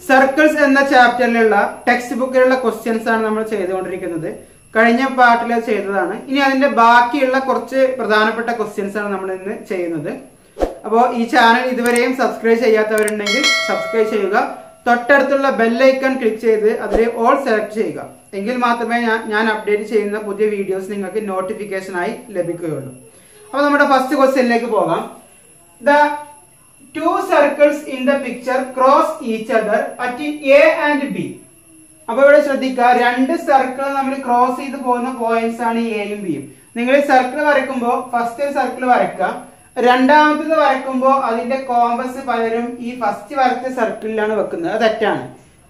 Circles എന്ന ചാപ്റ്ററിലുള്ള text ബുക്കിലുള്ള questions ആണ് നമ്മൾ ചെയ്തുകൊണ്ടിരിക്കുന്നത്. കഴിഞ്ഞ പാർട്ടിൽ ചെയ്തതാണ്. ഇനി അതിന്റെ ബാക്കിയുള്ള കുറച്ച് പ്രധാനപ്പെട്ട ക്വസ്റ്റ്യൻസ് ആണ് നമ്മൾ ഇന്ന് ചെയ്യുന്നത്. അപ്പോൾ ഈ ചാനൽ ഇതുവരെയും സബ്സ്ക്രൈബ് ചെയ്യാത്തവരുണ്ടെങ്കിൽ സബ്സ്ക്രൈബ് ചെയ്യുക. തൊട്ടടുത്തുള്ള ബെല്ലൈക്കൺ ക്ലിക്ക് ചെയ്ത് അതിൽ ഓൾ സെലക്ട് ചെയ്യുക. എങ്കിൽ മാത്രമേ ഞാൻ അപ്ഡേറ്റ് ചെയ്യുന്ന പുതിയ വീഡിയോസ് നിങ്ങൾക്ക് നോട്ടിഫിക്കേഷനായി ലഭിക്കുകയുള്ളൂ. അപ്പോൾ നമ്മുടെ ഫസ്റ്റ് ക്വസ്റ്റ്യനിലേക്ക് പോകാം. The two circles in the picture cross each other at A and B. അപ്പൊ ഇവിടെ ശ്രദ്ധിക്കുക, രണ്ട് സർക്കിൾ നമ്മൾ ക്രോസ് ചെയ്ത് പോകുന്ന പോയിന്റ്സ് ആണ് എയും ബിയും. നിങ്ങൾ സർക്കിൾ വരയ്ക്കുമ്പോൾ ഫസ്റ്റ് സർക്കിൾ വരയ്ക്കുക, രണ്ടാമത്തത് വരയ്ക്കുമ്പോൾ അതിന്റെ കോമ്പസ് പലരും ഈ ഫസ്റ്റ് വരച്ച സർക്കിളിലാണ് വെക്കുന്നത്. അത് തെറ്റാണ്.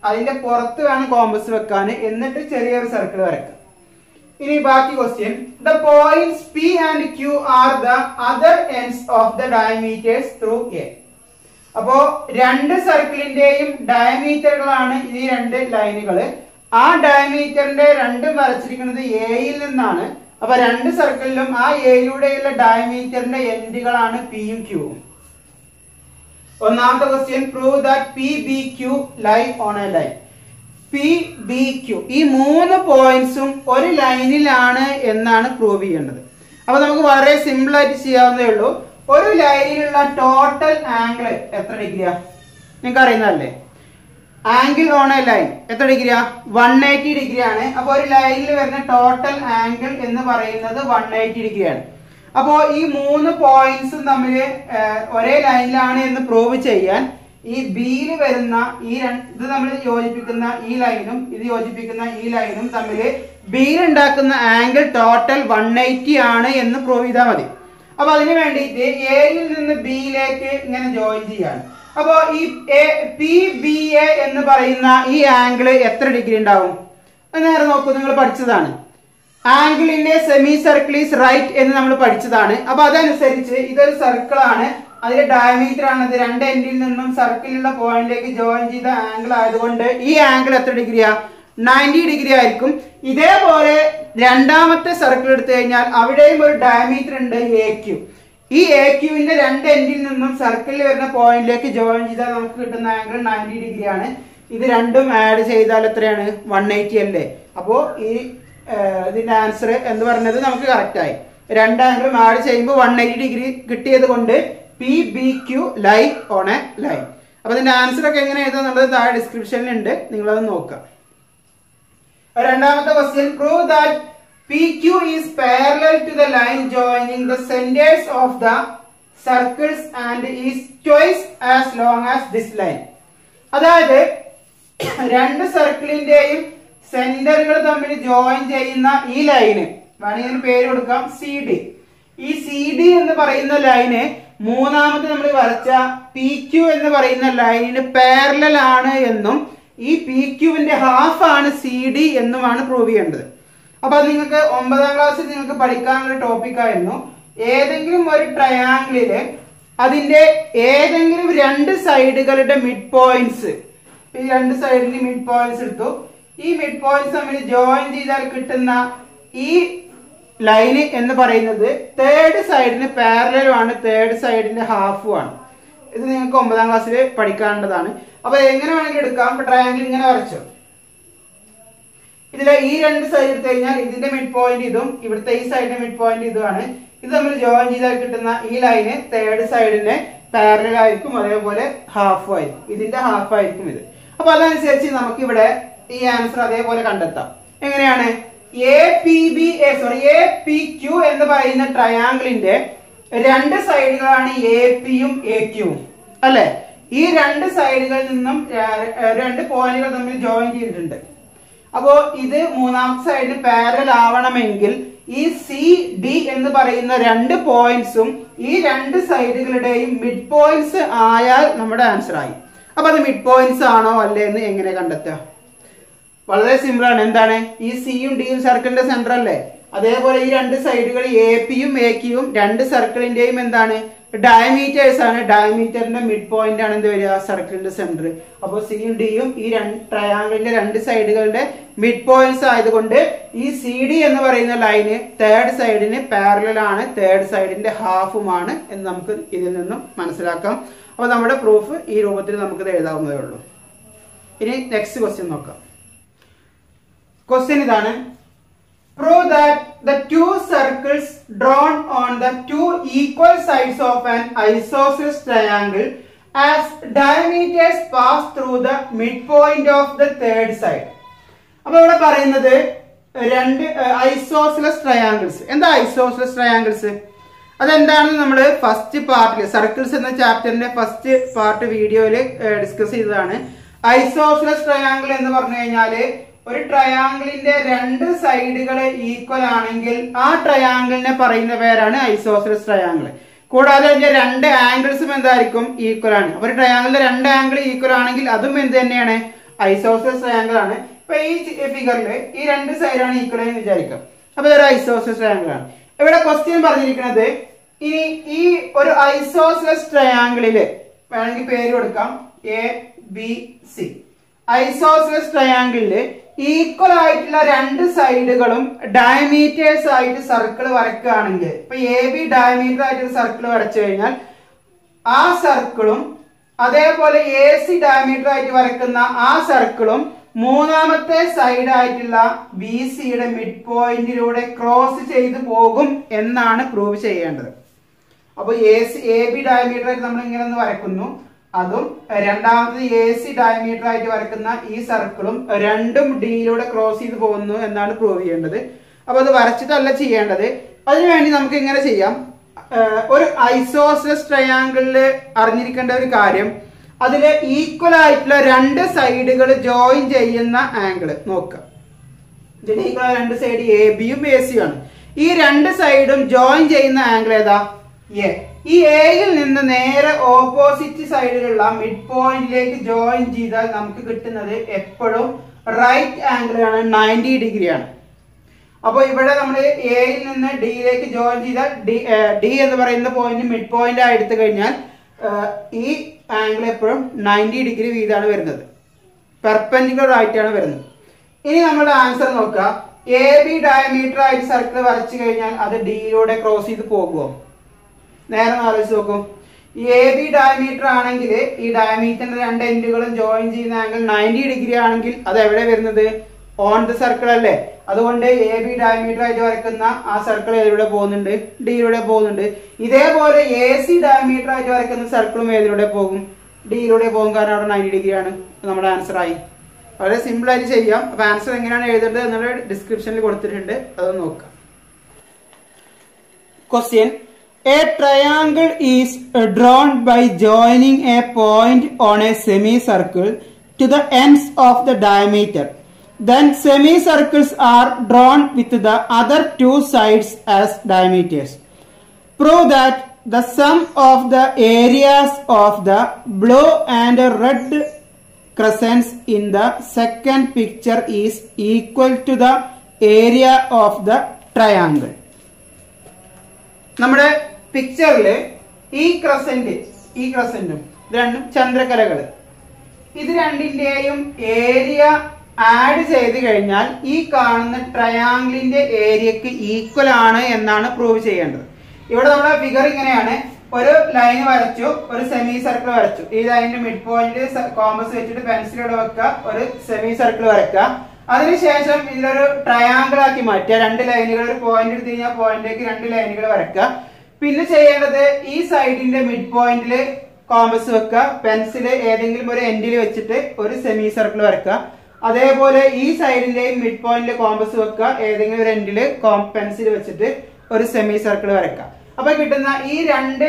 അതിന്റെ പുറത്ത് വേണം കോമ്പസ് വെക്കാൻ, എന്നിട്ട് ചെറിയൊരു സർക്കിൾ വരയ്ക്കുക. ഇനി ബാക്കി question, the points P and Q are the other ends of the diameters through A. അപ്പോ രണ്ട് സർക്കിളിന്റെയും ഡയമീറ്ററുകളാണ് ഈ രണ്ട് ലൈനുകൾ. ആ ഡയമീറ്ററിന്റെ രണ്ടും വരച്ചിരിക്കുന്നത് എയിൽ നിന്നാണ്. അപ്പൊ രണ്ട് സർക്കിളിലും ആ എയിലൂടെയുള്ള ഡയമീറ്ററിന്റെ എൻഡുകളാണ് പിയും ക്യൂവും. ഒന്നാമത്തെ question, prove that P B Q lie on a line. P B Q ഈ മൂന്ന് പോയിന്റ്സും ഒരു ലൈനിലാണ് എന്നാണ് പ്രൂവ് ചെയ്യേണ്ടത്. അപ്പൊ നമുക്ക് വളരെ സിമ്പിൾ ആയിട്ട് ചെയ്യാവുന്നതേ ഉള്ളൂ. ഒരു ലൈനിലുള്ള ടോട്ടൽ ആംഗിൾ എത്ര ഡിഗ്രിയാ നിങ്ങൾക്ക് അറിയുന്നതല്ലേ? ആംഗിൾ ഓൺ എ ലൈൻ എത്ര ഡിഗ്രിയാ? 180 ഡിഗ്രിയാണ്. അപ്പൊ ഒരു ലൈനിൽ വരുന്ന ടോട്ടൽ ആംഗിൾ എന്ന് പറയുന്നത് 180 ഡിഗ്രിയാണ്. അപ്പോ ഈ മൂന്ന് പോയിന്റ്സും തമ്മിൽ ഒരേ ലൈനിലാണ് എന്ന് പ്രൂവ് ചെയ്യാൻ ഈ ബിയിൽ വരുന്ന ഇത് നമ്മൾ യോജിപ്പിക്കുന്ന ഈ ലൈനും ഇത് യോജിപ്പിക്കുന്ന ഈ ലൈനും തമ്മിൽ ബിയിൽ ഉണ്ടാക്കുന്ന ആംഗിൾ ടോട്ടൽ 180 ആണ് എന്ന് പ്രൂവ് ചെയ്താൽ മതി. അപ്പൊ അതിന് വേണ്ടിയിട്ട് എയിൽ നിന്ന് ബിയിലേക്ക് ഇങ്ങനെ ജോയിൻ ചെയ്യാണ്. അപ്പോ ഈ പി ബി എ എന്ന് പറയുന്ന ഈ ആംഗിൾ എത്ര ഡിഗ്രി ഉണ്ടാവും? നേരെ നോക്കൂ, നിങ്ങൾ പഠിച്ചതാണ്. Angle in a semicircle is right എന്ന് നമ്മൾ പഠിച്ചതാണ്. അപ്പൊ അതനുസരിച്ച് ഇതൊരു സർക്കിൾ ആണ്, അതിന്റെ ഡയമീറ്റർ ആണത്. രണ്ട് എൻഡിൽ നിന്നും സർക്കിളിലുള്ള പോയിന്റിലേക്ക് ജോയിൻ ചെയ്ത ആംഗിൾ ആയതുകൊണ്ട് ഈ ആംഗിൾ എത്ര ഡിഗ്രിയാ? 90 ഡിഗ്രി ആയിരിക്കും. ഇതേപോലെ രണ്ടാമത്തെ സർക്കിൾ എടുത്തു കഴിഞ്ഞാൽ അവിടെയും ഒരു ഡയമീറ്റർ ഉണ്ട് എ ക്യൂ. ഈ എ ക്യൂവിന്റെ രണ്ട് എൻഡിൽ നിന്നും സർക്കിളിൽ വരുന്ന പോയിന്റിലേക്ക് ജോയിൻ ചെയ്താൽ നമുക്ക് കിട്ടുന്ന ആംഗിൾ 90 ഡിഗ്രിയാണ്. ഇത് രണ്ടും ആഡ് ചെയ്താൽ എത്രയാണ്? 180 അല്ലേ? അപ്പോ ഈ ഇതിന്റെ ആൻസർ എന്ന് പറഞ്ഞത് നമുക്ക് കറക്റ്റ് ആയി. രണ്ട് ആംഗിളും ആഡ് ചെയ്യുമ്പോൾ 180 ഡിഗ്രി കിട്ടിയത് കൊണ്ട് P B Q lie on a line. അപ്പൊ ഇതിന്റെ ആൻസർ ഒക്കെ എങ്ങനെ എഴുതാന്നുള്ളത് താഴെ ഡിസ്ക്രിപ്ഷനിൽ ഉണ്ട്, നിങ്ങളത് നോക്കുക. രണ്ടാമത്തെ question, prove that P Q is parallel to the line joining the centres of the circles and is twice as long as this line. അതായത് രണ്ട് സർക്കിളിന്റെയും സെന്ററുകൾ തമ്മിൽ ജോയിൻ ചെയ്യുന്ന ഈ ലൈന് വേണമെങ്കിൽ പേര് കൊടുക്കാം സി ഡി. ഈ സി ഡി എന്ന് പറയുന്ന ലൈന് മൂന്നാമത് നമ്മൾ വരച്ച പി ക്യൂ എന്ന് പറയുന്ന ലൈനിന് പാരലൽ ആണ് എന്നും ഈ പി ക്യൂവിന്റെ ഹാഫ് ആണ് സി ഡി എന്നുമാണ് പ്രൂവ് ചെയ്യേണ്ടത്. അപ്പൊ അത് നിങ്ങൾക്ക് 9ാം ക്ലാസ്സിൽ നിങ്ങൾക്ക് പഠിക്കാനുള്ള ടോപ്പിക് ആയിരുന്നു. ഏതെങ്കിലും ഒരു ട്രയാംഗിളില് അതിന്റെ ഏതെങ്കിലും രണ്ട് സൈഡുകളുടെ മിഡ് പോയിന്റ്സ്, ഈ രണ്ട് സൈഡിന്റെ മിഡ് പോയിന്റ്സ് എടുത്തു. ഈ മിഡ് പോയിന്റ്സ് തമ്മിൽ ജോയിൻ ചെയ്താൽ കിട്ടുന്ന ഈ ലൈന് എന്ന് പറയുന്നത് തേർഡ് സൈഡിന് പാരലലും ആണ്, തേർഡ് സൈഡിന്റെ ഹാഫും ആണ്. ഇത് നിങ്ങൾക്ക് 9ാം ക്ലാസ്സിൽ പഠിക്കാനുള്ളതാണ്. അപ്പൊ എങ്ങനെ വേണമെങ്കിൽ എടുക്കാം. ട്രയാംഗിൾ ഇങ്ങനെ വരച്ചു, ഇതിലെ ഈ രണ്ട് സൈഡ് എടുത്തു കഴിഞ്ഞാൽ ഇതിന്റെ മിഡ് പോയിന്റ് ഇതും ഇവിടുത്തെ ഈ സൈഡിന്റെ മിഡ് പോയിന്റ് ഇതുമാണ്. ഇത് നമ്മൾ ജോയിൻ ചെയ്താൽ കിട്ടുന്ന ഈ ലൈന് തേർഡ് സൈഡിന് പാരലൽ ആയിരിക്കും, അതേപോലെ ഹാഫും ആയിരിക്കും. ഇതിന്റെ ഹാഫ് ആയിരിക്കും ഇത്. അപ്പൊ അതനുസരിച്ച് നമുക്ക് ഇവിടെ ഈ ആൻസർ അതേപോലെ കണ്ടെത്താം. എങ്ങനെയാണ്? എ പി ക്യൂ എന്ന് പറയുന്ന ട്രയാംഗിളിന്റെ രണ്ട് സൈഡുകളാണ് എ പിയും എ ക്യൂവും അല്ലെ? ഈ രണ്ട് സൈഡുകളിൽ നിന്നും രണ്ട് പോയിന്റുകൾ തമ്മിൽ ജോയിൻ ചെയ്തിട്ടുണ്ട്. അപ്പോ ഇത് മൂന്നാമത്തെ സൈഡിന് പാരലൽ ആവണമെങ്കിൽ ഈ സി ഡി എന്ന് പറയുന്ന രണ്ട് പോയിന്റ്സും ഈ രണ്ട് സൈഡുകളുടെയും മിഡ് പോയിന്റ്സ് ആയാൽ നമ്മുടെ ആൻസർ ആയി. അപ്പൊ അത് മിഡ് പോയിന്റ്സ് ആണോ അല്ലേ എന്ന് എങ്ങനെ കണ്ടെത്തുക? വളരെ സിമ്പിൾ ആണ്. എന്താണ്? ഈ സിയും ഡിയും സർക്കിളിന്റെ സെന്റർ അല്ലേ? അതേപോലെ ഈ രണ്ട് സൈഡുകൾ എ പിയും എ ക്യൂവും രണ്ട് സർക്കിളിന്റെയും എന്താണ്? ഡയമീറ്റേഴ്സ് ആണ്. ഡയമീറ്ററിന്റെ മിഡ് പോയിന്റ് ആണ് എന്ത് വരിക? സർക്കിളിന്റെ സെന്റർ. അപ്പൊ സിയും ഡിയും ഈ ട്രയാംഗിളിന്റെ രണ്ട് സൈഡുകളുടെ മിഡ് പോയിന്റ്സ് ആയതുകൊണ്ട് ഈ സി ഡി എന്ന് പറയുന്ന ലൈന് തേർഡ് സൈഡിന് പാരലൽ ആണ്, തേർഡ് സൈഡിന്റെ ഹാഫുമാണ് എന്ന് നമുക്ക് ഇതിൽ നിന്നും മനസ്സിലാക്കാം. അപ്പൊ നമ്മുടെ പ്രൂഫ് ഈ രൂപത്തിൽ നമുക്ക് എഴുതാവുന്നതേ ഉള്ളൂ. ഇനി നെക്സ്റ്റ് ക്വസ്റ്റ്യൻ നോക്കാം. ക്വസ്റ്റ്യൻ ഇതാണ്. Prove that the two circles drawn on the two equal sides of an isosceles triangle as diameters pass through the midpoint of the third side. അപ്പോൾ ഇവിടെ പറയുന്നത് രണ്ട് ഐസോസിലസ് ട്രയാങ്കിൾസ്. എന്താ ഐസോസിലസ് ട്രയാങ്കിൾസ്? അതെന്താണെന്ന് നമ്മൾ first പാർട്ടിൽ circles എന്ന ചാപ്റ്ററിന്റെ first part വീഡിയോയിൽ ഡിസ്കസ് ചെയ്തതാണ്. ഐസോസിലസ് ട്രയാങ്കിൾ എന്ന് പറഞ്ഞു കഴിഞ്ഞാല് ഒരു ട്രയാങ്കിളിന്റെ രണ്ട് സൈഡുകൾ ഈക്വൽ ആണെങ്കിൽ ആ ട്രയാങ്കിളിനെ പറയുന്ന പേരാണ് ഐസോസിലസ് ട്രയാങ്കിൾ. കൂടാതെ അതിന്റെ രണ്ട് ആംഗിൾസും എന്തായിരിക്കും? ഈക്വൽ ആണ്. അപ്പൊ ഒരു ട്രയാങ്കിളിന്റെ രണ്ട് ആംഗിൾ ഈക്വൽ ആണെങ്കിൽ അതും എന്ത് തന്നെയാണ്? ഐസോസിലസ് ട്രയാങ്കിൾ ആണ്. ഇപ്പൊ ഈ ഫിഗറിൽ ഈ രണ്ട് സൈഡാണ് ഈക്വൽ എന്ന് വിചാരിക്കാം. അപ്പൊ ഇതൊരു ഐസോസിലസ് ട്രയാങ്കിൾ ആണ്. ഇവിടെ ക്വസ്റ്റ്യൻ പറഞ്ഞിരിക്കുന്നത് ഇനി ഈ ഒരു ഐസോസിലസ് ട്രയാങ്കിളില് വേണമെങ്കിൽ പേര് കൊടുക്കാം ABC. ഐസോസിലസ് ട്രയാങ്കിളില് ഈക്വൽ ആയിട്ടുള്ള രണ്ട് സൈഡുകളും ഡയമീറ്റേഴ്സ് ആയിട്ട് സർക്കിൾ വരയ്ക്കുകയാണെങ്കിൽ, ഇപ്പൊ AB ഡയമീറ്റർ ആയിട്ട് സർക്കിൾ വരച്ചു കഴിഞ്ഞാൽ ആ സർക്കിളും അതേപോലെ AC ഡയമീറ്റർ ആയിട്ട് വരയ്ക്കുന്ന ആ സർക്കിളും മൂന്നാമത്തെ സൈഡ് ആയിട്ടുള്ള BCയുടെ മിഡ് പോയിന്റിലൂടെ ക്രോസ് ചെയ്ത് പോകും എന്നാണ് പ്രൂവ് ചെയ്യേണ്ടത്. അപ്പൊ AB ഡയമീറ്റർ ആയിട്ട് നമ്മൾ ഇങ്ങനെ ഒന്ന് വരയ്ക്കുന്നു, അതും രണ്ടാമത് AC ഡയമീറ്റർ ആയിട്ട് വരയ്ക്കുന്ന ഈ സർക്കിളും രണ്ടും ഡിയിലൂടെ ക്രോസ് ചെയ്ത് പോകുന്നു എന്നാണ് പ്രൂവ് ചെയ്യേണ്ടത്. അപ്പൊ അത് വരച്ചിട്ടല്ല ചെയ്യേണ്ടത്. അതിനുവേണ്ടി നമുക്ക് ഇങ്ങനെ ചെയ്യാം. ഒരു ഐസോസിലസ് ട്രയാങ്കിളില് അറിഞ്ഞിരിക്കേണ്ട ഒരു കാര്യം, അതില് ഈക്വൽ ആയിട്ടുള്ള രണ്ട് സൈഡുകൾ ജോയിൻ ചെയ്യുന്ന ആംഗിൾ നോക്കുക. ഇതിന് ഈക്വൽ ആയ രണ്ട് സൈഡ് ABയും ACയും ആണ്. ഈ രണ്ട് സൈഡും ജോയിൻ ചെയ്യുന്ന ആംഗിൾ ഏതാ? A. ഈ എയിൽ നിന്ന് നേരെ ഓപ്പോസിറ്റ് സൈഡിലുള്ള മിഡ് പോയിന്റിലേക്ക് ജോയിൻ ചെയ്താൽ നമുക്ക് കിട്ടുന്നത് എപ്പോഴും റൈറ്റ് ആംഗിൾ ആണ്, 90 ഡിഗ്രി ആണ്. അപ്പൊ ഇവിടെ നമ്മൾ എയിൽ നിന്ന് ഡിയിലേക്ക് ജോയിൻ ചെയ്താൽ ഡി എന്ന് പറയുന്ന പോയിന്റ് മിഡ് പോയിന്റ് ആയി എടുത്തു കഴിഞ്ഞാൽ ഈ ആംഗിൾ എപ്പോഴും 90 ഡിഗ്രി വീതമാണ് വരുന്നത്, പെർപെൻഡിക്കുലർ ആയിട്ടാണ് വരുന്നത്. ഇനി നമ്മുടെ ആൻസർ നോക്കുക. AB ഡയമീറ്റർ ആയിട്ട് സർക്കിൾ വരച്ചു കഴിഞ്ഞാൽ അത് ഡിയിലൂടെ ക്രോസ് ചെയ്ത് പോകുമോ? നേരെ ആലോചിച്ച് നോക്കും. ഈ AB ഡയമീറ്റർ ആണെങ്കിൽ ഈ ഡയമീറ്ററിന്റെ രണ്ട് എൻഡുകളും ജോയിൻ ചെയ്യുന്ന ആംഗിൾ 90 ഡിഗ്രി ആണെങ്കിൽ അത് എവിടെ വരുന്നത്? ഓൺ ദ സർക്കിൾ അല്ലേ. അതുകൊണ്ട് AB ഡയമീറ്റർ ആയിട്ട് വരയ്ക്കുന്ന ആ സർക്കിൾ ഏതിലൂടെ പോകുന്നുണ്ട്? ഡിയിലൂടെ പോകുന്നുണ്ട്. ഇതേപോലെ AC ഡയമീറ്റർ ആയിട്ട് വരയ്ക്കുന്ന സർക്കിളും ഏതിലൂടെ പോകും? ഡിയിലൂടെ പോകും. കാരണം അവിടെ 90 ഡിഗ്രി ആണ്. നമ്മുടെ ആൻസർ ആയി. വളരെ സിമ്പിൾ ആയിട്ട് ചെയ്യാം. അപ്പൊ ആൻസർ എങ്ങനെയാണ് എഴുതേണ്ടത് എന്നുള്ള ഡിസ്ക്രിപ്ഷനിൽ കൊടുത്തിട്ടുണ്ട്, അത് നോക്കാം. Question. A triangle is drawn by joining a point on a semicircle to the ends of the diameter. Then semicircles are drawn with the other two sides as diameters. Prove that the sum of the areas of the blue and red crescents in the second picture is equal to the area of the triangle. നമ്മുടെ പിക്ചറില് ഈ ക്രസന്റും രണ്ടും ചന്ദ്രക്കലകൾ, ഇത് രണ്ടിന്റെയും area add ചെയ്ത് കഴിഞ്ഞാൽ ഈ കാണുന്ന ട്രയാങ്കിളിന്റെ ഏരിയക്ക് ഈക്വൽ ആണ് എന്നാണ് പ്രൂവ് ചെയ്യേണ്ടത്. ഇവിടെ നമ്മുടെ ഫിഗർ ഇങ്ങനെയാണ്. ഒരു ലൈൻ വരച്ചു, ഒരു സെമി സർക്കിൾ വരച്ചു. ഈ ലൈനിന്റെ മിഡ് പോയിന്റ് കോമ്പസ് വെച്ചിട്ട് പെൻസിലൂടെ വെക്കുക, ഒരു സെമി സർക്കിൾ വരക്കുക. അതിനുശേഷം ഇതിലൊരു ട്രയാങ്കിൾ ആക്കി മാറ്റുക. രണ്ട് ലൈനുകൾ, ഒരു പോയിന്റ് എടുത്ത് കഴിഞ്ഞാൽ പോയിന്റിലേക്ക് രണ്ട് ലൈനുകൾ വരക്കുക. പിന്നെ ചെയ്യേണ്ടത് ഈ സൈഡിന്റെ മിഡ് പോയിന്റിൽ കോമ്പസ് വെക്കുക, പെൻസില് ഏതെങ്കിലും ഒരു എൻഡിൽ വെച്ചിട്ട് ഒരു സെമി സർക്കിൾ വരക്കുക. അതേപോലെ ഈ സൈഡിന്റെയും മിഡ് പോയിന്റിൽ കോമ്പസ് വെക്കുക, ഏതെങ്കിലും ഒരു എൻഡിൽ പെൻസിൽ വെച്ചിട്ട് ഒരു സെമി സർക്കിൾ വരക്കുക. അപ്പൊ കിട്ടുന്ന ഈ രണ്ട്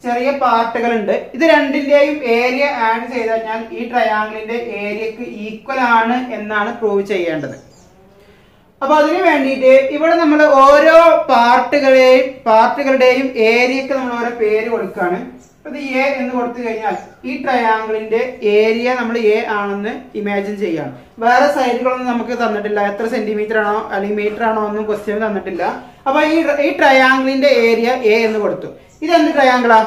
ചെറിയ പാർട്ടുകൾ ഉണ്ട്. ഇത് രണ്ടിന്റെയും ഏരിയ ആഡ് ചെയ്ത് കഴിഞ്ഞാൽ ഈ ട്രയാങ്കിളിന്റെ ഏരിയക്ക് ഈക്വൽ ആണ് എന്നാണ് പ്രൂവ് ചെയ്യേണ്ടത്. അപ്പൊ അതിനു വേണ്ടിയിട്ട് ഇവിടെ നമ്മൾ ഓരോ പാർട്ടുകളുടെയും ഏരിയക്ക് നമ്മൾ ഓരോ പേര് കൊടുക്കുകയാണ്. ഇത് എ എന്ന് കൊടുത്തു കഴിഞ്ഞാൽ ഈ ട്രയാങ്കിളിന്റെ ഏരിയ നമ്മൾ എ ആണെന്ന് ഇമാജിൻ ചെയ്യാണ്. വേറെ സൈഡുകളൊന്നും നമുക്ക് തന്നിട്ടില്ല, എത്ര സെന്റിമീറ്റർ ആണോ അല്ലെങ്കിൽ മീറ്റർ ആണോ ഒന്നും ക്വസ്റ്റ്യൻ തന്നിട്ടില്ല. അപ്പൊ ഈ ട്രയാങ്കിളിന്റെ ഏരിയ എ എന്ന് കൊടുത്തു. ഇതെന്ത് ട്രയാങ്കിളാ?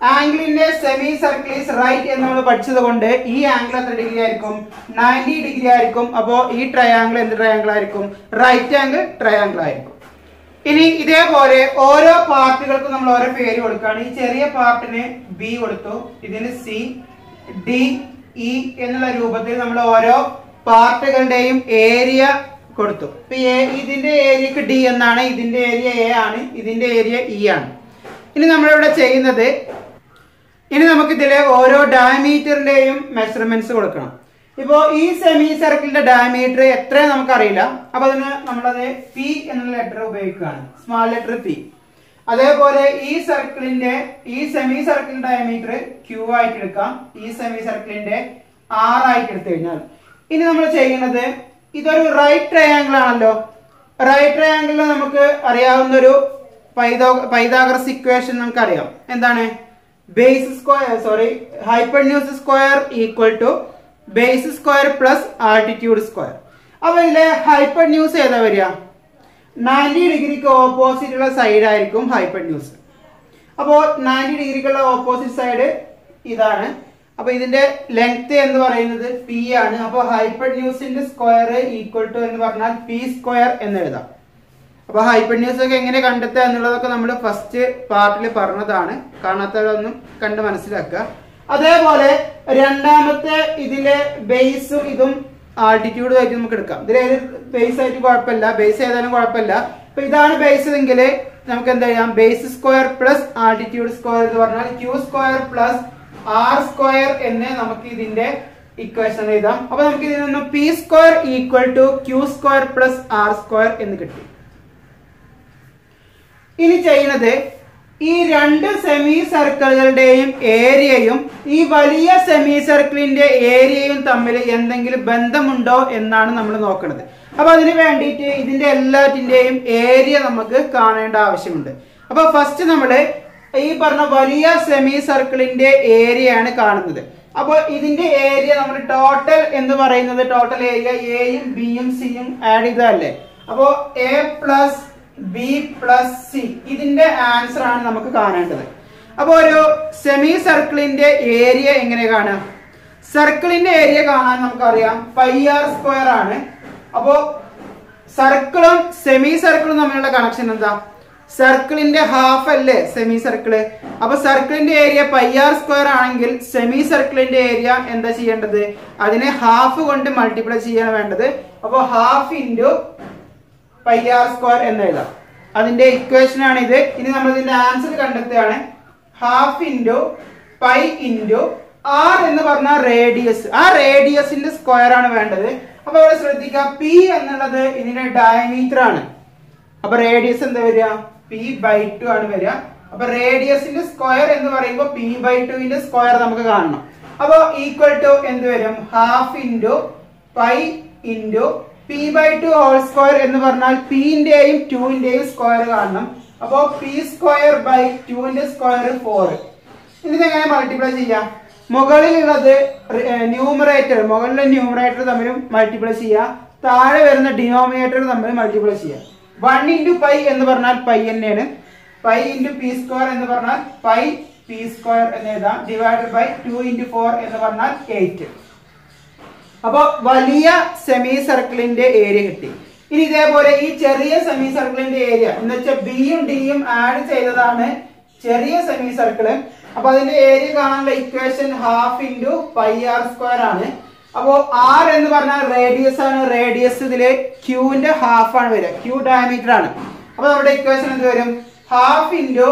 ആംഗിളിന്റെ സെമി സർക്കിൾ ഈസ് റൈറ്റ് എന്ന് നമ്മൾ പഠിച്ചത് കൊണ്ട് ഈ ആംഗിൾ എത്ര ഡിഗ്രി ആയിരിക്കും? 90 ഡിഗ്രി ആയിരിക്കും. അപ്പോ ഈ ട്രയാങ്കിൾ എന്ത് ട്രയാങ്കിൾ ആയിരിക്കും? റൈറ്റ് ആംഗിൾ ട്രയാങ്കിൾ ആയിരിക്കും. ഇനി ഇതേപോലെ ഓരോ പാർട്ടുകൾക്കും നമ്മൾ ഓരോ പേര് കൊടുക്കുകയാണ്. ഈ ചെറിയ പാർട്ടിന് ബി കൊടുത്തു, ഇതിന് സി, ഡി, ഇ എന്നുള്ള രൂപത്തിൽ നമ്മൾ ഓരോ പാർട്ടുകളുടെയും ഏരിയ കൊടുത്തു. ഇപ്പൊ ഇതിന്റെ ഏരിയക്ക് ഡി എന്നാണ്, ഇതിന്റെ ഏരിയ എ ആണ്, ഇതിന്റെ ഏരിയ ഇ ആണ്. ഇനി നമ്മളിവിടെ ചെയ്യുന്നത്, ഇനി നമുക്ക് ഇതിലെ ഓരോ ഡയമീറ്ററിന്റെയും മെഷർമെന്റ്സ് കൊടുക്കണം. ഇപ്പോ ഈ സെമി സർക്കിളിന്റെ ഡയമീറ്റർ എത്ര നമുക്കറിയില്ല. അപ്പൊ അതിന് നമ്മളത് പി എന്നുള്ള ലെറ്റർ ഉപയോഗിക്കുകയാണ്, സ്മാൾ ലെറ്റർ പി. അതേപോലെ ഈ സെമി സർക്കിളിന്റെ ഡയമീറ്റർ ക്യൂ ആയിട്ട് എടുക്കാം, ഈ സെമി സർക്കിളിന്റെ ആർ ആയിട്ട് എടുത്തു കഴിഞ്ഞാൽ. ഇനി നമ്മൾ ചെയ്യുന്നത്, ഇതൊരു റൈറ്റ് ട്രയാങ്കിൾ ആണല്ലോ. റൈറ്റ് ട്രയാങ്കിളിൽ നമുക്ക് അറിയാവുന്ന ഒരു പൈതഗോറസ് ഇക്വേഷൻ നമുക്കറിയാം. എന്താണ്? Hypotenuse square equal to base square plus altitude square. അപ്പൊ ഇതിലെ ഹൈപ്പോടെന്യൂസ് ഏതാ വരിക? 90 ഡിഗ്രിക്ക് ഓപ്പോസിറ്റ് ഉള്ള സൈഡ് ആയിരിക്കും ഹൈപ്പോടെന്യൂസ്. അപ്പോൾ 90 ഡിഗ്രിക്കുള്ള ഓപ്പോസിറ്റ് സൈഡ് ഇതാണ്. അപ്പൊ ഇതിന്റെ ലെങ്ത് എന്ന് പറയുന്നത് പി ആണ്. അപ്പോൾ ഹൈപ്പോടെന്യൂസിന്റെ സ്ക്വയർ ഈക്വൽ ടു എന്ന് പറഞ്ഞാൽ പി സ്ക്വയർ എന്ന് എഴുതാം. അപ്പൊ ഹൈപ്പോടെന്യൂസ് ഒക്കെ എങ്ങനെ കണ്ടെത്തുക എന്നുള്ളതൊക്കെ നമ്മൾ ഫസ്റ്റ് പാർട്ടിൽ പറഞ്ഞതാണ്, കാണാത്തവരൊന്നും കണ്ട് മനസ്സിലാക്കുക. അതേപോലെ രണ്ടാമത്തെ ഇതിലെ ബേസും ഇതും ആൾട്ടിറ്റ്യൂഡ് ആയിട്ട് നമുക്ക് എടുക്കാം. ഇതിൽ ഏത് ബേസ് ആയിട്ട് കുഴപ്പമില്ല, ബേസ് ഏതായാലും കുഴപ്പമില്ല. അപ്പൊ ഇതാണ് ബേസ് എങ്കിൽ നമുക്ക് എന്താ ചെയ്യാം? Base square plus altitude square എന്ന് പറഞ്ഞാൽ Q square plus R square എന്ന് നമുക്ക് ഇതിന്റെ ഇക്വേഷൻ എഴുതാം. അപ്പൊ നമുക്ക് ഇതിൽ നിന്നും P square equal to Q square plus R square എന്ന് കിട്ടി. ഇനി ചെയ്യുന്നത്, ഈ രണ്ട് സെമി സർക്കിളുകളുടെയും ഏരിയയും ഈ വലിയ സെമി സർക്കിളിന്റെ ഏരിയയും തമ്മിൽ എന്തെങ്കിലും ബന്ധമുണ്ടോ എന്നാണ് നമ്മൾ നോക്കുന്നത്. അപ്പൊ അതിന് വേണ്ടിയിട്ട് ഇതിന്റെ എല്ലാറ്റിന്റെയും ഏരിയ നമുക്ക് കാണേണ്ട ആവശ്യമുണ്ട്. അപ്പൊ ഫസ്റ്റ് നമ്മൾ ഈ പറഞ്ഞ വലിയ സെമി സർക്കിളിന്റെ ഏരിയ ആണ് കാണുന്നത്. അപ്പോൾ ഇതിന്റെ ഏരിയ നമ്മൾ ടോട്ടൽ എന്ന് പറയുന്നത്, ടോട്ടൽ ഏരിയ എയും ബിയും സിയും ആഡ് ചെയ്തതല്ലേ. അപ്പോ A plus B plus C, ഇതിന്റെ ആൻസർ ആണ് നമുക്ക് കാണേണ്ടത്. അപ്പൊ ഒരു സെമി സർക്കിളിന്റെ ഏരിയ എങ്ങനെ കാണാം? സർക്കിളിന്റെ ഏരിയ കാണാൻ നമുക്കറിയാം പൈ ആർ സ്ക്വയർ ആണ്. അപ്പോ സർക്കിളും സെമി സർക്കിളും തമ്മിലുള്ള കണക്ഷൻ എന്താ? സർക്കിളിന്റെ ഹാഫ് അല്ലേ സെമി സർക്കിള്. അപ്പൊ സർക്കിളിന്റെ ഏരിയ പൈ ആർ സ്ക്വയർ ആണെങ്കിൽ സെമി സർക്കിളിന്റെ ഏരിയ എന്താ ചെയ്യേണ്ടത്? അതിനെ ഹാഫ് കൊണ്ട് മൾട്ടിപ്ലൈ ചെയ്യാണ് വേണ്ടത്. അപ്പൊ half into pi R square എന്ന് എഴുതാം. അതിന്റെ ഇക്വേഷൻ ആണ് ഇത്. ഇനി നമ്മൾ ഇതിന്റെ ആൻസർ കണ്ടെത്തുകയാണ്. Half into pi into R എന്ന് പറഞ്ഞ റേഡിയസ്, ആ റേഡിയസിന്റെ സ്ക്വയർ ആണ് വേണ്ടത്. അപ്പൊ ഇവിടെ ശ്രദ്ധിക്കുക, പി എന്നുള്ളത് ഇതിന്റെ ഡയമീറ്റർ ആണ്. അപ്പൊ റേഡിയസ് എന്താ വരിക? പി ബൈ 2 ആണ് വരിക. അപ്പൊ റേഡിയസിന്റെ സ്ക്വയർ എന്ന് പറയുമ്പോൾ പി ബൈ 2ന്റെ സ്ക്വയർ നമുക്ക് കാണണം. അപ്പൊ ഈക്വൽ ടു എന്ത് വരും? Half into pi into P by 2 whole square എന്ന് പറഞ്ഞാൽ പിന്റെയും 2ന്റെയും സ്ക്വയർ കാണണം. അപ്പോ പി സ്ക്വയർ ബൈ 2ന്റെ സ്ക്വയർ 4. ഇതിനെങ്ങനെ മൾട്ടിപ്ലൈ ചെയ്യാം? മുകളിലുള്ളത് ന്യൂമറേറ്റർ, മുകളിലെ ന്യൂമറേറ്റർ തമ്മിൽ മൾട്ടിപ്ലൈ ചെയ്യുക, താഴെ വരുന്ന ഡിനോമിനേറ്റർ തമ്മിൽ മൾട്ടിപ്ലൈ ചെയ്യുക. 1 ഇൻറ്റു പൈ എന്ന് പറഞ്ഞാൽ പൈ തന്നെയാണ്. പൈ ഇൻറ്റു പി സ്ക്വയർ എന്ന് പറഞ്ഞാൽ പൈ പി സ്ക്വയർ എന്ന് എഴുതാം. ഡിവൈഡഡ് ബൈ 2 ഇൻറ്റു 4 എന്ന് പറഞ്ഞാൽ 8. അപ്പൊ വലിയ സെമി സർക്കിളിന്റെ ഏരിയ കിട്ടി. ഇനി ഇതേപോലെ ഈ ചെറിയ സെമി സർക്കിളിന്റെ ഏരിയ എന്ന് വെച്ചാൽ ബിയും ഡിയും ആഡ് ചെയ്തതാണ് ചെറിയ സെമി സർക്കിള്. അപ്പൊ അതിന്റെ ഏരിയ കാണാനുള്ള equation half into pi R square ആണ്. അപ്പോ ആർ എന്ന് പറഞ്ഞാൽ റേഡിയസ് ആണ്. റേഡിയസ് ഇതില് ക്യൂവിന്റെ ഹാഫ് ആണ് വരിക, ക്യൂ ഡയമീറ്റർ ആണ്. അപ്പൊ നമ്മുടെ ഇക്വേഷൻ എന്ത് വരും? Half into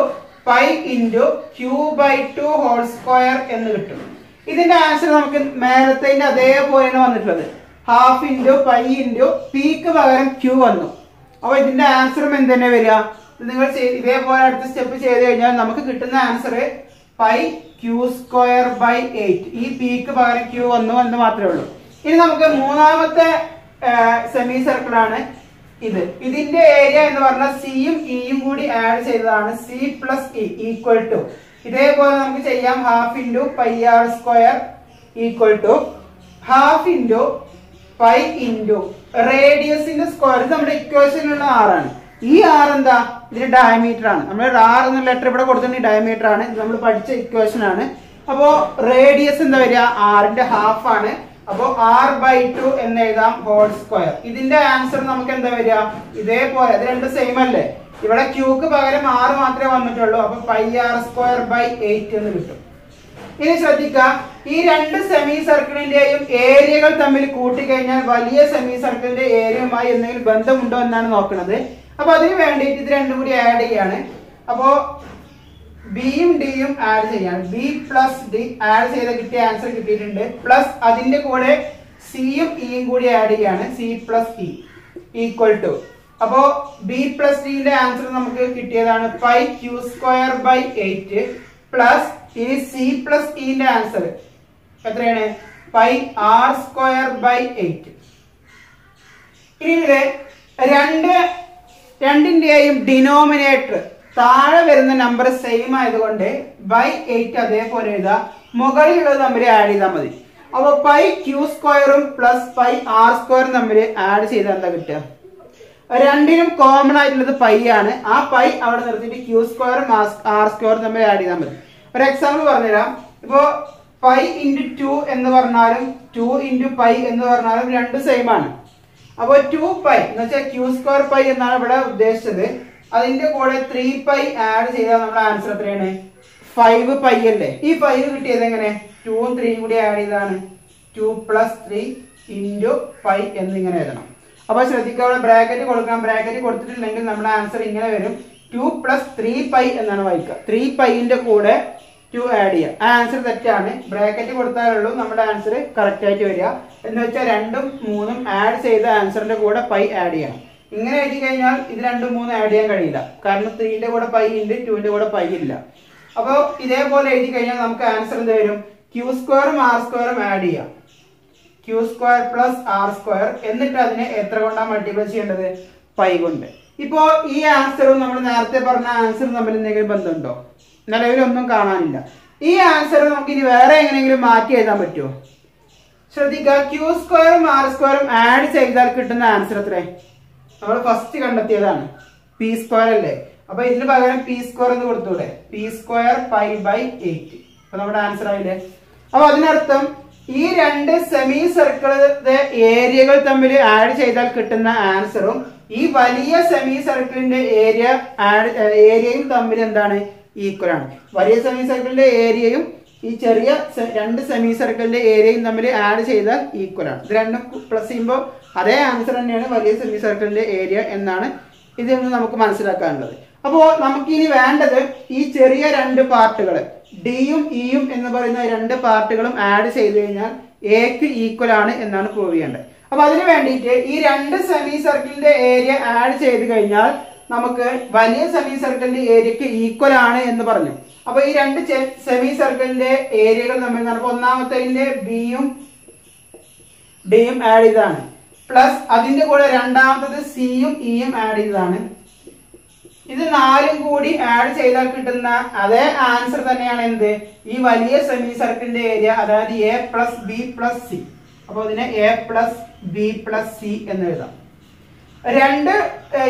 pi into Q by 2 whole square എന്ന് കിട്ടും. ഇതിന്റെ ആൻസർ നമുക്ക് മേലത്തെ അതേപോലെയാണ് വന്നിട്ടുള്ളത്. ഹാഫ് ഇൻറ്റു പൈ ഇൻറ്റു പിക്ക് പകരം ക്യൂ വന്നു. അപ്പൊ ഇതിന്റെ ആൻസറും എന്ത് തന്നെ വരിക? നിങ്ങൾ ഇതേപോലെ അടുത്ത സ്റ്റെപ്പ് ചെയ്ത് കഴിഞ്ഞാൽ നമുക്ക് കിട്ടുന്ന answer pi Q square by 8. ഈ പിക്ക് പകരം ക്യൂ വന്നു എന്ന് മാത്രമേ ഉള്ളൂ. ഇനി നമുക്ക് മൂന്നാമത്തെ സെമി സർക്കിൾ ആണ് ഇത്. ഇതിന്റെ ഏരിയ എന്ന് പറഞ്ഞാൽ സിയും ഇയും കൂടി ആഡ് ചെയ്തതാണ്. C plus E equal to, ഇതേപോലെ നമുക്ക് ചെയ്യാം, half into pi R square equal to half into pi into റേഡിയസിന്റെ സ്ക്വയർ. ഇത് നമ്മുടെ ഇക്വേഷനിലുള്ള ആറാണ്. ഈ ആർ എന്താ? ഇതിന്റെ ഡയമീറ്റർ ആണ്. നമ്മൾ ആർ എന്ന ലെറ്റർ ഇവിടെ കൊടുത്തിട്ടുണ്ട്, ഡയമീറ്റർ ആണ്. ഇത് നമ്മൾ പഠിച്ച ഇക്വേഷൻ ആണ്. അപ്പോ റേഡിയസ് എന്താ വരിക? ആറിന്റെ ഹാഫ് ആണ്. അപ്പോ ആർ ബൈ 2 എന്ന് എഴുതാം ഹോൾ സ്ക്വയർ. ഇതിന്റെ ആൻസർ നമുക്ക് എന്താ വരിക? ഇതേപോലെ, ഇത് രണ്ടും സെയിം അല്ലേ? ഇവിടെ ക്യൂക്ക് പകരം ആറ് മാത്രമേ വന്നിട്ടുള്ളൂ. അപ്പൊ പൈ ആർ സ്ക്വയർ ബൈ 8 എന്ന് കിട്ടും. ഇനി ശ്രദ്ധിക്കുക, ഈ രണ്ട് സെമി സർക്കിളിന്റെയും ഏരിയകൾ തമ്മിൽ കൂട്ടിക്കഴിഞ്ഞാൽ വലിയ സെമി സർക്കിളിന്റെ ഏരിയയുമായി എന്തെങ്കിലും ബന്ധമുണ്ടോ എന്നാണ് നോക്കുന്നത്. അപ്പൊ അതിന് വേണ്ടിയിട്ട് ഇത് രണ്ടും കൂടി ആഡ് ചെയ്യാണ്. അപ്പോ ബിയും ഡിയും ആഡ് ചെയ്യാണ്. ബി പ്ലസ് ഡി ആഡ് ചെയ്ത് കിട്ടിയ ആൻസർ കിട്ടിയിട്ടുണ്ട്. പ്ലസ് അതിന്റെ കൂടെ സിയും ഇയും കൂടി ആഡ് ചെയ്യാണ്. C plus E equal to, അപ്പോ ബി പ്ലസ് ഡിന്റെ ആൻസർ നമുക്ക് കിട്ടിയതാണ് pi Q square by 8 plus ഈ സി പ്ലസ് ഇന്റെ ആൻസർ എത്രയാണ്? Pi R square by 8. ഇനി ഇതിലെ രണ്ടിന്റെയും ഡിനോമിനേറ്റർ താഴെ വരുന്ന നമ്പർ സെയിം ആയതുകൊണ്ട് ബൈ 8 അതേപോലെ എഴുതാം. മുകളിലുള്ളത് തമ്മിൽ ആഡ് ചെയ്താൽ മതി. അപ്പൊ പൈ ക്യൂ സ്ക്വയറും പ്ലസ് പൈ ആർ സ്ക്വയറും തമ്മിൽ ആഡ് ചെയ്താൽ എന്താ കിട്ടുക? രണ്ടിനും കോമൺ ആയിട്ടുള്ളത് പൈ ആണ്. ആ പൈ അവിടെ നിർത്തിയിട്ട് ക്യൂ സ്ക്വയറും ആർ സ്ക്വയറും തമ്മിൽ ആഡ് ചെയ്താൽ മതി. ഒരു എക്സാമ്പിൾ പറഞ്ഞുതരാം. ഇപ്പോ പൈ ഇൻറ്റു 2 എന്ന് പറഞ്ഞാലും 2 ഇൻറ്റു പൈ എന്ന് പറഞ്ഞാലും രണ്ടും സെയിം ആണ്. അപ്പൊ 2 പൈ എന്ന് വെച്ചാൽ ക്യൂ സ്ക്വയർ പൈ എന്നാണ് ഇവിടെ ഉദ്ദേശിച്ചത്. അതിന്റെ കൂടെ 3 പൈ ആഡ് ചെയ്താൽ നമ്മുടെ ആൻസർ എത്രയാണ്? 5 പൈ അല്ലേ? ഈ 5 കിട്ടിയത് എങ്ങനെ? 2ഉം 3ഉം കൂടി ആഡ് ചെയ്താണ് 2 പ്ലസ് 3 ഇൻറ്റു പൈ എന്നിങ്ങനെ എഴുതണം. അപ്പൊ ശ്രദ്ധിക്കുക, അവിടെ ബ്രാക്കറ്റ് കൊടുക്കാം. ബ്രാക്കറ്റ് കൊടുത്തിട്ടില്ലെങ്കിൽ നമ്മുടെ ആൻസർ ഇങ്ങനെ വരും. 2 പ്ലസ് 3 പൈ എന്നാണ് വായിക്കുക. 3 പൈന്റെ കൂടെ 2 ആഡ് ചെയ്യുക. ആ ആൻസർ തെറ്റാണ്. ബ്രാക്കറ്റ് കൊടുത്താലുള്ളൂ നമ്മുടെ ആൻസർ കറക്റ്റ് ആയിട്ട് വരിക. എന്ന് വെച്ചാൽ 2ഉം 3ഉം ആഡ് ചെയ്ത ആൻസറിന്റെ കൂടെ പൈ ആഡ് ചെയ്യണം. ഇങ്ങനെ എഴുതി കഴിഞ്ഞാൽ ഇത് 2ഉം 3ഉം ആഡ് ചെയ്യാൻ കഴിയില്ല. കാരണം 3ന്റെ കൂടെ പൈ ഉണ്ട്, 2ന്റെ കൂടെ പൈ ഇല്ല. അപ്പൊ ഇതേപോലെ എഴുതി കഴിഞ്ഞാൽ നമുക്ക് ആൻസർ എന്ത് വരും? ക്യൂ സ്ക്വയറും ആർ സ്ക്വയറും ആഡ് ചെയ്യാം. Q square plus R square, എന്നിട്ട് അതിനെ എത്ര കൊണ്ടാണ് മൾട്ടിപ്ലൈ ചെയ്യേണ്ടത്? പൈ കൊണ്ട്. ഇപ്പോ ഈ ആൻസറും നമ്മൾ നേരത്തെ പറഞ്ഞ ആൻസറും തമ്മിൽ എന്തെങ്കിലും ബന്ധമുണ്ടോ? നിലവിലൊന്നും കാണാനില്ല. ഈ ആൻസർ നമുക്ക് ഇനി വേറെ എങ്ങനെയെങ്കിലും മാറ്റി എഴുതാൻ പറ്റുമോ? ശ്രദ്ധിക്കുക, ക്യൂ സ്ക്വയറും ആർ സ്ക്വയറും ആഡ് ചെയ്താൽ കിട്ടുന്ന ആൻസർ എത്ര? നമ്മൾ ഫസ്റ്റ് കണ്ടെത്തിയതാണ് പി സ്ക്വയർ അല്ലേ? അപ്പൊ ഇതിന് പകരം പി സ്ക്വയർ എന്ന് കൊടുത്തൂടെ? P square pi by 8. അപ്പൊ നമ്മുടെ ആൻസർ ആയില്ലേ? അപ്പൊ അതിനർത്ഥം ഈ രണ്ട് സെമി സർക്കിളിന്റെ ഏരിയകൾ തമ്മിൽ ആഡ് ചെയ്താൽ കിട്ടുന്ന ആൻസറും ഈ വലിയ സെമി സർക്കിളിന്റെ ഏരിയയും തമ്മിൽ എന്താണ്? ഈക്വൽ ആണ്. വലിയ സെമി സർക്കിളിന്റെ ഏരിയയും ഈ ചെറിയ രണ്ട് സെമി സർക്കിളിന്റെ ഏരിയയും തമ്മിൽ ആഡ് ചെയ്താൽ ഈക്വൽ ആണ്. ഇത് രണ്ടും പ്ലസ് ചെയ്യുമ്പോൾ അതേ ആൻസർ തന്നെയാണ് വലിയ സെമി സർക്കിളിന്റെ ഏരിയ എന്നാണ് ഇതിൽ നിന്ന് നമുക്ക് മനസ്സിലാക്കാനുള്ളത്. അപ്പോൾ നമുക്ക് ഇനി വേണ്ടത് ഈ ചെറിയ രണ്ട് പാർട്ടുകൾ ഡിയും ഇയും എന്ന് പറയുന്ന രണ്ട് പാർട്ടുകളും ആഡ് ചെയ്ത് കഴിഞ്ഞാൽ എക്ക് ഈക്വൽ ആണ് എന്നാണ് പ്രൂവ് ചെയ്യേണ്ടത്. അപ്പൊ അതിന് വേണ്ടിയിട്ട് ഈ രണ്ട് സെമി സർക്കിളിന്റെ ഏരിയ ആഡ് ചെയ്ത് കഴിഞ്ഞാൽ നമുക്ക് വലിയ സെമി സർക്കിളിന്റെ ഏരിയക്ക് ഈക്വൽ ആണ് എന്ന് പറഞ്ഞു. അപ്പൊ ഈ രണ്ട് സെമി സർക്കിളിന്റെ ഏരിയകൾ തമ്മിൽ ഒന്നാമത്തെ ബിയും ഡിയും ആഡ് ചെയ്തതാണ്, പ്ലസ് അതിന്റെ കൂടെ രണ്ടാമത്തത് സിയും ഇയും ആഡ് ചെയ്തതാണ്. ഇത് നാലും കൂടി ആഡ് ചെയ്താൽ കിട്ടുന്ന അതേ ആൻസർ തന്നെയാണ് എന്ത്? ഈ വലിയ സെമി സർക്കിളിന്റെ ഏരിയ, അതായത് A plus B plus C. അപ്പൊ ഇതിനെ A plus B plus C എന്ന് എഴുതാം. രണ്ട്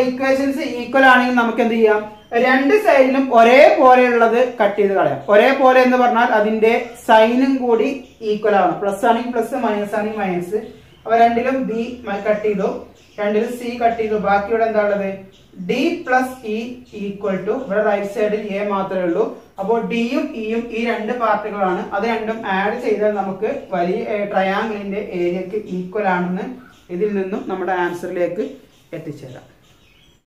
ഇക്വേഷൻസ് ഈക്വൽ ആണെങ്കിൽ നമുക്ക് എന്ത് ചെയ്യാം? രണ്ട് സൈഡിലും ഒരേപോലെയുള്ളത് കട്ട് ചെയ്ത് കളയാം. ഒരേപോലെ എന്ന് പറഞ്ഞാൽ അതിന്റെ സൈനും കൂടി ഈക്വൽ ആവണം. പ്ലസ് ആണെങ്കിൽ പ്ലസ്, മൈനസ് ആണെങ്കിൽ മൈനസ്. അപ്പൊ രണ്ടിലും ബി കട്ട് ചെയ്തു, രണ്ടിലും സി കട്ട് ചെയ്തു. ബാക്കി ഇവിടെ എന്താ ഉള്ളത്? D plus E equal to, ഇവിടെ റൈറ്റ് സൈഡിൽ എ മാത്രമേ ഉള്ളൂ. അപ്പോൾ ഡിയും ഇയും ഈ രണ്ട് പാർട്ടുകളാണ്. അത് രണ്ടും ആഡ് ചെയ്താൽ നമുക്ക് വലിയ ട്രയാങ്കിളിന്റെ ഏരിയക്ക് ഈക്വൽ ആണെന്ന് ഇതിൽ നിന്നും നമ്മുടെ ആൻസറിലേക്ക് എത്തിച്ചേരാം.